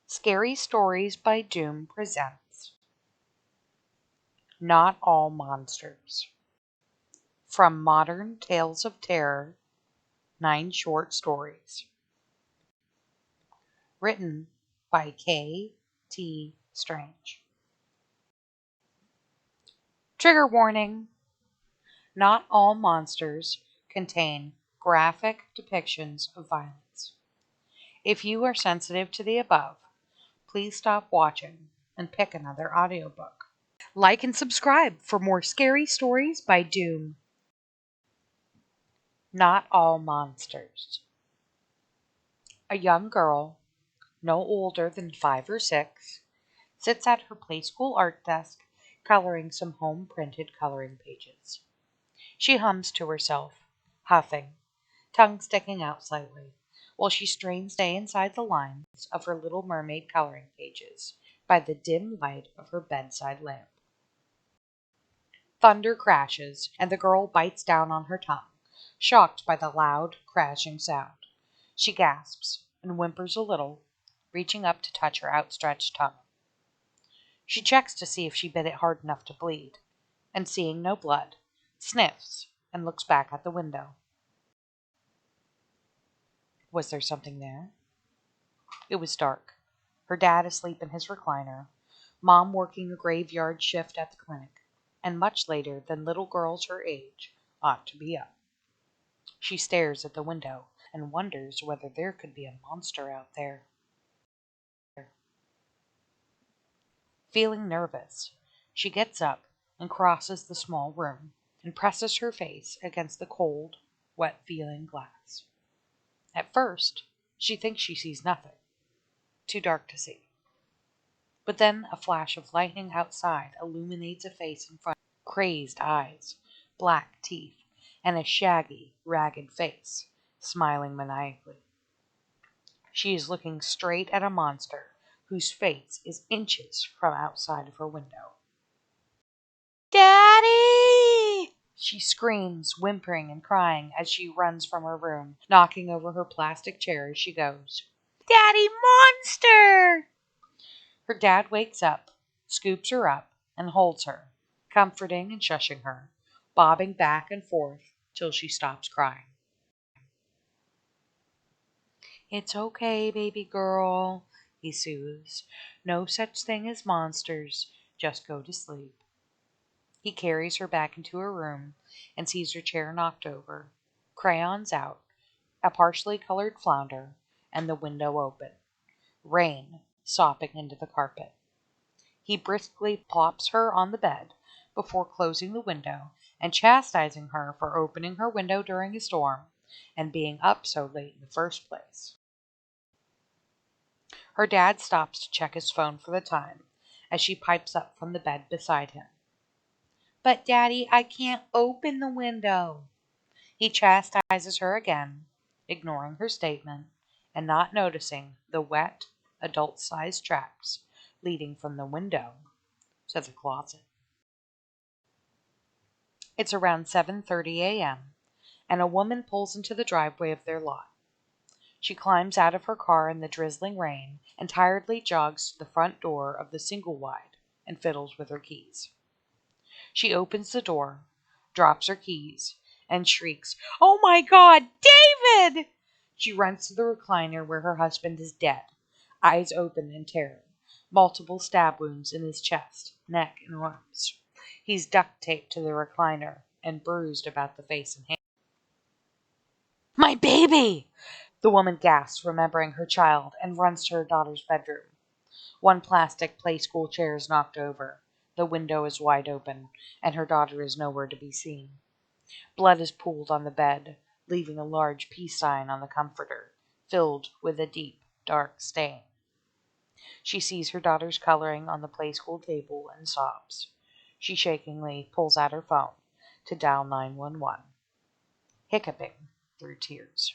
Scary Stories by Doom presents Not All Monsters. From Modern Tales of Terror, 9 short stories. Written by t.strange. Trigger warning! Not all monsters contain graphic depictions of violence. If you are sensitive to the above, please stop watching and pick another audiobook. Like and subscribe for more scary stories by Doom. Not all monsters. A young girl, no older than 5 or 6, sits at her playschool art desk coloring some home-printed coloring pages. She hums to herself, huffing, tongue sticking out slightly, while she strains to stay inside the lines of her Little Mermaid coloring pages by the dim light of her bedside lamp. Thunder crashes, and the girl bites down on her tongue, shocked by the loud, crashing sound. She gasps and whimpers a little, reaching up to touch her outstretched tongue. She checks to see if she bit it hard enough to bleed, and seeing no blood, sniffs and looks back at the window. Was there something there? It was dark. Her dad asleep in his recliner, Mom working a graveyard shift at the clinic, and much later than little girls her age ought to be up. She stares at the window and wonders whether there could be a monster out there. Feeling nervous, she gets up and crosses the small room and presses her face against the cold, wet-feeling glass. At first, she thinks she sees nothing. Too dark to see. But then a flash of lightning outside illuminates a face in front, crazed eyes, black teeth, and a shaggy, ragged face, smiling maniacally. She is looking straight at a monster whose face is inches from outside of her window. "Daddy!" She screams, whimpering and crying as she runs from her room, knocking over her plastic chair as she goes. "Daddy, monster!" Her dad wakes up, scoops her up, and holds her, comforting and shushing her, bobbing back and forth till she stops crying. "It's okay, baby girl," he soothes. "No such thing as monsters. Just go to sleep." He carries her back into her room and sees her chair knocked over, crayons out, a partially colored flounder, and the window open, rain sopping into the carpet. He briskly plops her on the bed before closing the window and chastising her for opening her window during a storm and being up so late in the first place. Her dad stops to check his phone for the time as she pipes up from the bed beside him. "But Daddy, I can't open the window." He chastises her again, ignoring her statement and not noticing the wet, adult-sized tracks leading from the window to the closet. It's around 7:30 a.m., and a woman pulls into the driveway of their lot. She climbs out of her car in the drizzling rain and tiredly jogs to the front door of the single-wide and fiddles with her keys. She opens the door, drops her keys, and shrieks, "Oh my God, David!" She runs to the recliner where her husband is dead, eyes open in terror, multiple stab wounds in his chest, neck, and arms. He's duct taped to the recliner and bruised about the face and hands. "My baby!" The woman gasps, remembering her child, and runs to her daughter's bedroom. One plastic play-school chair is knocked over. The window is wide open, and her daughter is nowhere to be seen. Blood is pooled on the bed, leaving a large peace sign on the comforter, filled with a deep, dark stain. She sees her daughter's coloring on the play-school table and sobs. She shakingly pulls out her phone to dial 911, hiccuping through tears.